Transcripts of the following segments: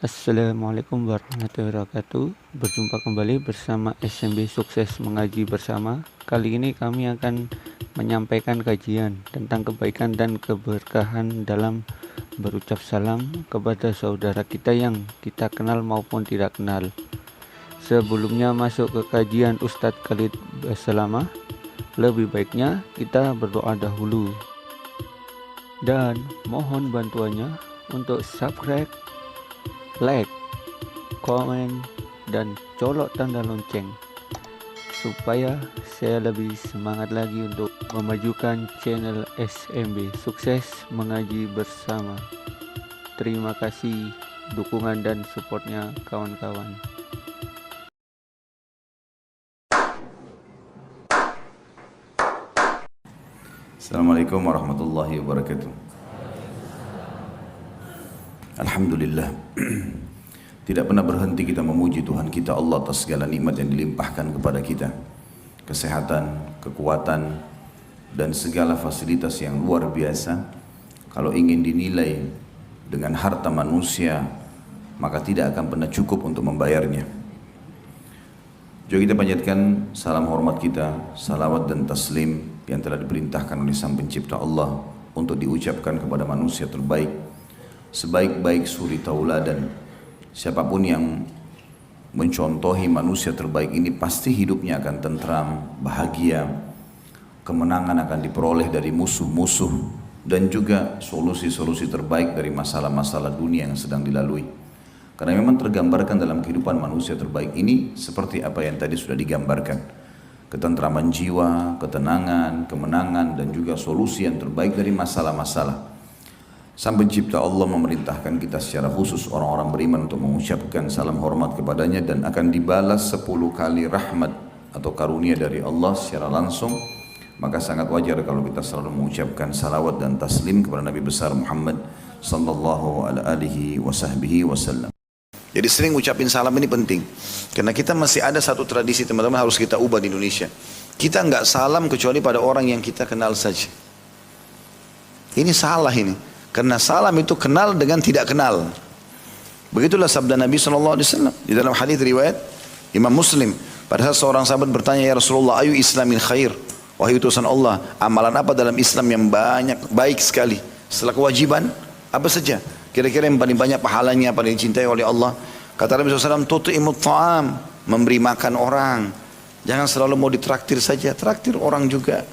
Assalamualaikum warahmatullahi wabarakatuh. Berjumpa kembali bersama SMB Sukses Mengaji Bersama. Kali ini kami akan menyampaikan kajian tentang kebaikan dan keberkahan dalam berucap salam kepada saudara kita yang kita kenal maupun tidak kenal. Sebelumnya masuk ke kajian Ustadz Khalid Basalamah, lebih baiknya kita berdoa dahulu. Dan mohon bantuannya untuk subscribe, like, komen, dan colok tanda lonceng supaya saya lebih semangat lagi untuk memajukan channel SMB Sukses Mengaji Bersama. Terima kasih dukungan dan supportnya kawan-kawan. Assalamualaikum warahmatullahi wabarakatuh. Alhamdulillah. Tidak pernah berhenti kita memuji Tuhan kita Allah atas segala nikmat yang dilimpahkan kepada kita. Kesehatan, kekuatan, dan segala fasilitas yang luar biasa. Kalau ingin dinilai dengan harta manusia, maka tidak akan pernah cukup untuk membayarnya. Juga kita panjatkan salam hormat kita, salawat dan taslim yang telah diperintahkan oleh Sang Pencipta Allah untuk diucapkan kepada manusia terbaik, sebaik-baik suri tauladan. Siapapun yang mencontohi manusia terbaik ini pasti hidupnya akan tentram, bahagia, kemenangan akan diperoleh dari musuh-musuh, dan juga solusi-solusi terbaik dari masalah-masalah dunia yang sedang dilalui. Karena memang tergambarkan dalam kehidupan manusia terbaik ini seperti apa yang tadi sudah digambarkan. Ketentraman jiwa, ketenangan, kemenangan, dan juga solusi yang terbaik dari masalah-masalah. Sang Pencipta Allah memerintahkan kita secara khusus orang-orang beriman untuk mengucapkan salam hormat kepadanya dan akan dibalas 10 kali rahmat atau karunia dari Allah secara langsung. Maka sangat wajar kalau kita selalu mengucapkan salawat dan taslim kepada Nabi besar Muhammad sallallahu alaihi wasallam. Jadi sering ucapin salam ini penting. Karena kita masih ada satu tradisi teman-teman harus kita ubah di Indonesia. Kita enggak salam kecuali pada orang yang kita kenal saja. Ini salah ini. Karena salam itu kenal dengan tidak kenal. Begitulah sabda Nabi SAW. Di dalam hadis riwayat Imam Muslim. Pada saat seorang sahabat bertanya, ya Rasulullah, ayu islamin khair. Wahai utusan Allah, amalan apa dalam Islam yang baik sekali? Setelah kewajiban, apa saja? Kira-kira yang paling banyak pahalanya, paling dicintai oleh Allah. Kata Nabi SAW, tut'imut ta'am, memberi makan orang. Jangan selalu mau ditraktir saja, traktir orang juga.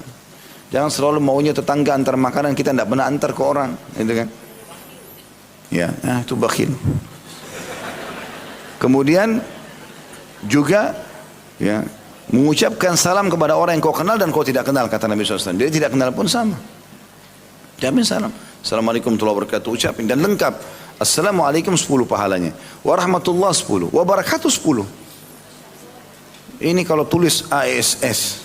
Jangan selalu maunya tetangga antar makanan, kita tidak pernah antar ke orang, gitu kan? Ya, itu bakhil. Kemudian juga, ya, mengucapkan salam kepada orang yang kau kenal dan kau tidak kenal, kata Nabi SAW. Dia tidak kenal pun sama. Jamin salam. Assalamualaikum warahmatullahi wabarakatuh, ucapin dan lengkap. Assalamualaikum 10 pahalanya. Warahmatullah 10. Wabarakatuh 10. Ini kalau tulis ASS.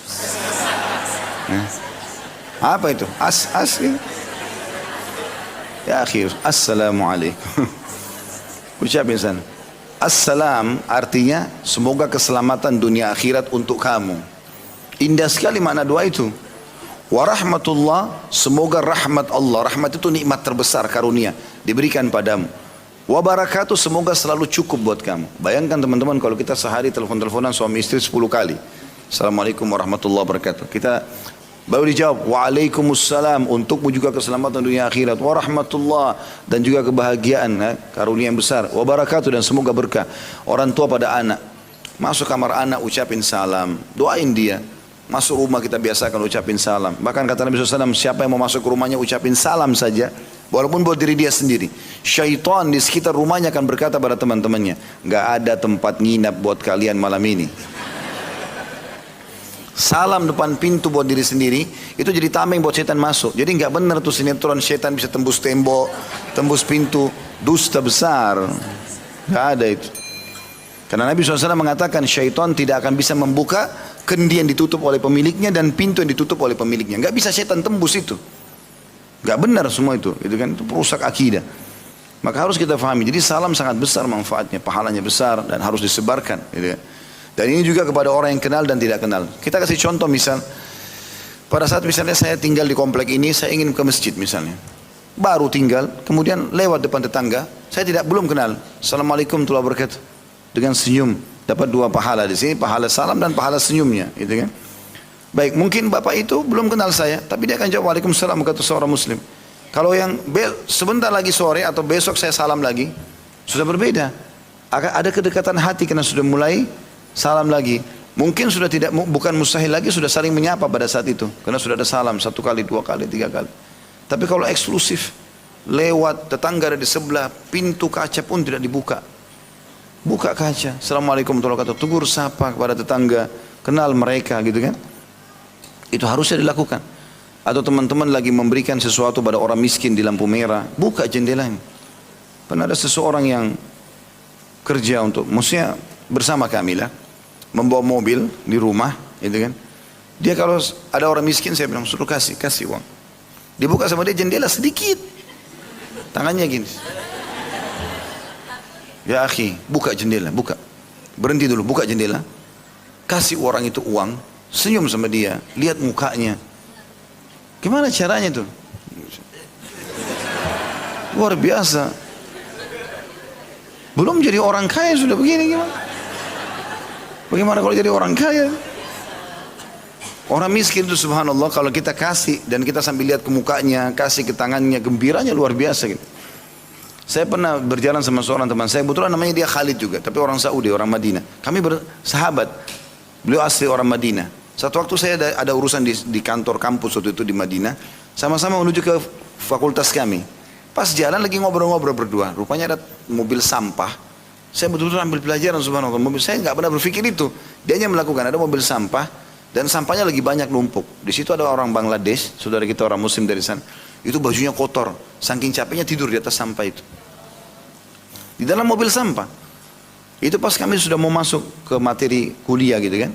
Apa itu? As ya. Ya akhir. Assalamualaikum. Ucapin sana. Assalam artinya semoga keselamatan dunia akhirat untuk kamu. Indah sekali makna doa itu. Warahmatullah, semoga rahmat Allah. Rahmat itu nikmat terbesar karunia diberikan padamu. Wabarakatuh, semoga selalu cukup buat kamu. Bayangkan teman-teman kalau kita sehari telepon-teleponan suami istri 10 kali. Assalamualaikum warahmatullahi wabarakatuh. Kita baru dijawab, waalaikumsalam, untukmu juga keselamatan dunia akhirat. Warahmatullah, dan juga kebahagiaan, karunia yang besar. Wabarakatuh, dan semoga berkah. Orang tua pada anak, masuk kamar anak ucapin salam, doain dia. Masuk rumah kita biasakan ucapin salam. Bahkan kata Nabi SAW, siapa yang mau masuk ke rumahnya ucapin salam saja, walaupun buat diri dia sendiri. Syaitan di sekitar rumahnya akan berkata pada teman-temannya, gak ada tempat nginap buat kalian malam ini. Salam depan pintu buat diri sendiri, itu jadi tameng buat setan masuk. Jadi gak benar tuh sinetron setan bisa tembus tembok, tembus pintu. Dusta besar. Gak ada itu. Karena Nabi SAW mengatakan syaitan tidak akan bisa membuka kendi yang ditutup oleh pemiliknya dan pintu yang ditutup oleh pemiliknya. Gak bisa setan tembus itu. Gak benar semua itu kan, itu perusak akidah. Maka harus kita fahami. Jadi salam sangat besar manfaatnya, pahalanya besar dan harus disebarkan. Gitu kan. Dan ini juga kepada orang yang kenal dan tidak kenal. Kita kasih contoh misal, pada saat misalnya saya tinggal di komplek ini, saya ingin ke masjid misalnya. Baru tinggal, kemudian lewat depan tetangga, Saya belum kenal. Assalamualaikum warahmatullahi wabarakatuh. Dengan senyum dapat 2 pahala di sini, pahala salam dan pahala senyumnya, gitu kan? Baik, mungkin bapak itu belum kenal saya, tapi dia akan jawab Waalaikumsalam kata seorang muslim. Kalau yang sebentar lagi sore atau besok saya salam lagi, sudah berbeda. Ada kedekatan hati karena sudah mulai salam lagi. Mungkin sudah bukan mustahil lagi, sudah saling menyapa pada saat itu, karena sudah ada salam 1 kali, 2 kali, 3 kali. Tapi kalau eksklusif, lewat tetangga ada di sebelah, pintu kaca pun tidak dibuka. Buka kaca, Assalamualaikum warahmatullahi wabarakatuh, tegur sapa kepada tetangga, kenal mereka, gitu kan? Itu harusnya dilakukan. Atau teman-teman lagi memberikan sesuatu pada orang miskin di lampu merah, buka jendelanya. Pernah ada seseorang yang kerja maksudnya bersama kami lah, membawa mobil di rumah, gitu kan? Dia kalau ada orang miskin, saya bilang suruh kasih uang. Dibuka sama dia jendela sedikit, tangannya gini. Ya akhi, buka jendela, buka. Berhenti dulu, buka jendela. Kasih orang itu uang, senyum sama dia, lihat mukanya. Gimana caranya tuh? Luar biasa. Belum jadi orang kaya sudah begini gimana? Bagaimana kalau jadi orang kaya? Orang miskin itu subhanallah, kalau kita kasih dan kita sambil lihat ke mukanya, kasih ke tangannya, gembiranya luar biasa gitu. Saya pernah berjalan sama seorang teman saya, kebetulan namanya dia Khalid juga, tapi orang Saudi, orang Madinah. Kami bersahabat, beliau asli orang Madinah. Satu waktu saya ada urusan di kantor kampus waktu itu di Madinah, sama-sama menuju ke fakultas kami. Pas jalan lagi ngobrol-ngobrol berdua, rupanya ada mobil sampah. Saya betul-betul ambil pelajaran subhanallah, mobil saya nggak pernah berpikir itu. Dia hanya melakukan, ada mobil sampah dan sampahnya lagi banyak numpuk. Di situ ada orang Bangladesh, saudara kita orang Muslim dari sana. Itu bajunya kotor, saking capeknya tidur di atas sampah itu. Di dalam mobil sampah. Itu pas kami sudah mau masuk ke materi kuliah gitu kan.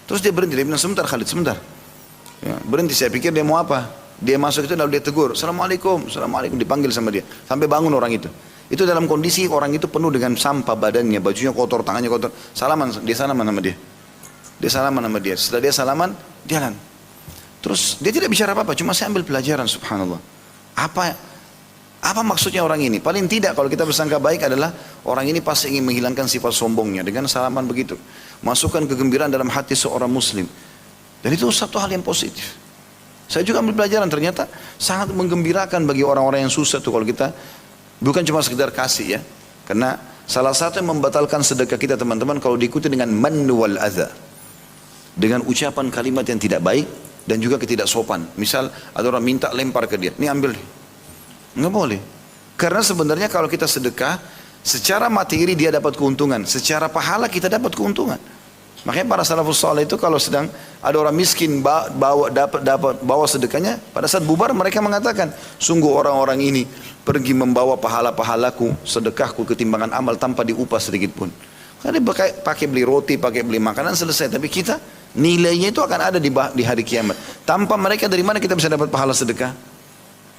Terus dia berhenti, dia bilang sebentar Khalid, sebentar. Ya, berhenti, saya pikir dia mau apa. Dia masuk itu lalu dia tegur, Assalamualaikum, Assalamualaikum, dipanggil sama dia. Sampai bangun orang itu. Itu dalam kondisi orang itu penuh dengan sampah badannya, bajunya kotor, tangannya kotor. Dia salaman sama dia. Dia salaman sama dia. Setelah dia salaman, jalan. Terus dia tidak bicara apa-apa, cuma saya ambil pelajaran subhanallah. Apa maksudnya orang ini? Paling tidak kalau kita bersangka baik adalah orang ini pasti ingin menghilangkan sifat sombongnya dengan salaman begitu. Masukkan kegembiraan dalam hati seorang muslim. Dan itu satu hal yang positif. Saya juga ambil pelajaran, ternyata sangat menggembirakan bagi orang-orang yang susah tuh kalau kita bukan cuma sekedar kasih ya. Karena salah satu yang membatalkan sedekah kita teman-teman kalau diikuti dengan man wal adha. Dengan ucapan kalimat yang tidak baik dan juga ketidaksopan. Misal ada orang minta lempar ke dia, ini ambil. Nggak boleh. Karena sebenarnya kalau kita sedekah, secara materi dia dapat keuntungan, secara pahala kita dapat keuntungan. Makanya para salafus saleh itu kalau sedang ada orang miskin bawa sedekahnya, pada saat bubar mereka mengatakan, sungguh orang-orang ini pergi membawa pahala-pahalaku, sedekahku ketimbangan amal tanpa diupah sedikit pun. Karena dia pakai beli roti, pakai beli makanan selesai. Tapi kita nilainya itu akan ada di hari kiamat. Tanpa mereka dari mana kita bisa dapat pahala sedekah?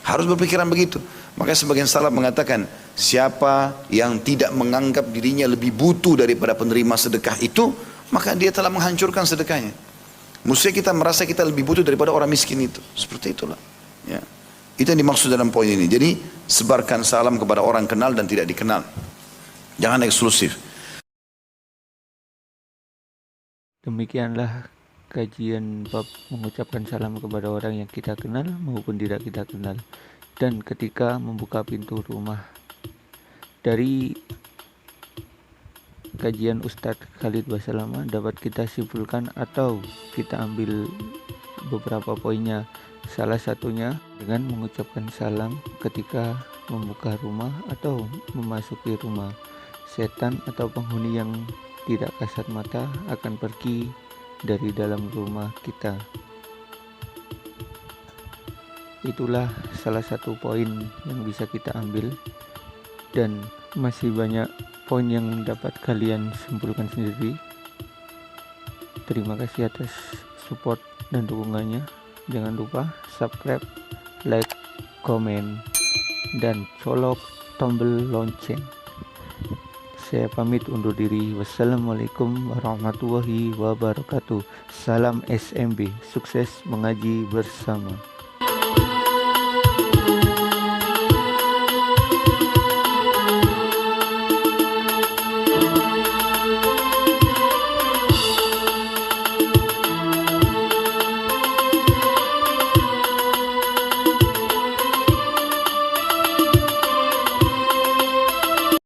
Harus berpikiran begitu. Makanya sebagian salaf mengatakan, siapa yang tidak menganggap dirinya lebih butuh daripada penerima sedekah itu, maka dia telah menghancurkan sedekahnya. Mestinya kita merasa kita lebih butuh daripada orang miskin itu. Seperti itulah. Ya. Itu yang dimaksud dalam poin ini. Jadi sebarkan salam kepada orang kenal dan tidak dikenal. Jangan eksklusif. Demikianlah kajian bab mengucapkan salam kepada orang yang kita kenal maupun tidak kita kenal, dan ketika membuka pintu rumah. Dari kajian Ustadz Khalid Basalamah dapat kita simpulkan atau kita ambil beberapa poinnya. Salah satunya dengan mengucapkan salam ketika membuka rumah atau memasuki rumah. Setan atau penghuni yang tidak kasat mata akan pergi dari dalam rumah kita. Itulah salah satu poin yang bisa kita ambil, dan masih banyak poin yang dapat kalian simpulkan sendiri. Terima kasih atas support dan dukungannya. Jangan lupa subscribe, like, komen, dan colok tombol lonceng. Saya pamit undur diri. Wassalamualaikum warahmatullahi wabarakatuh. Salam SMB, sukses mengaji bersama.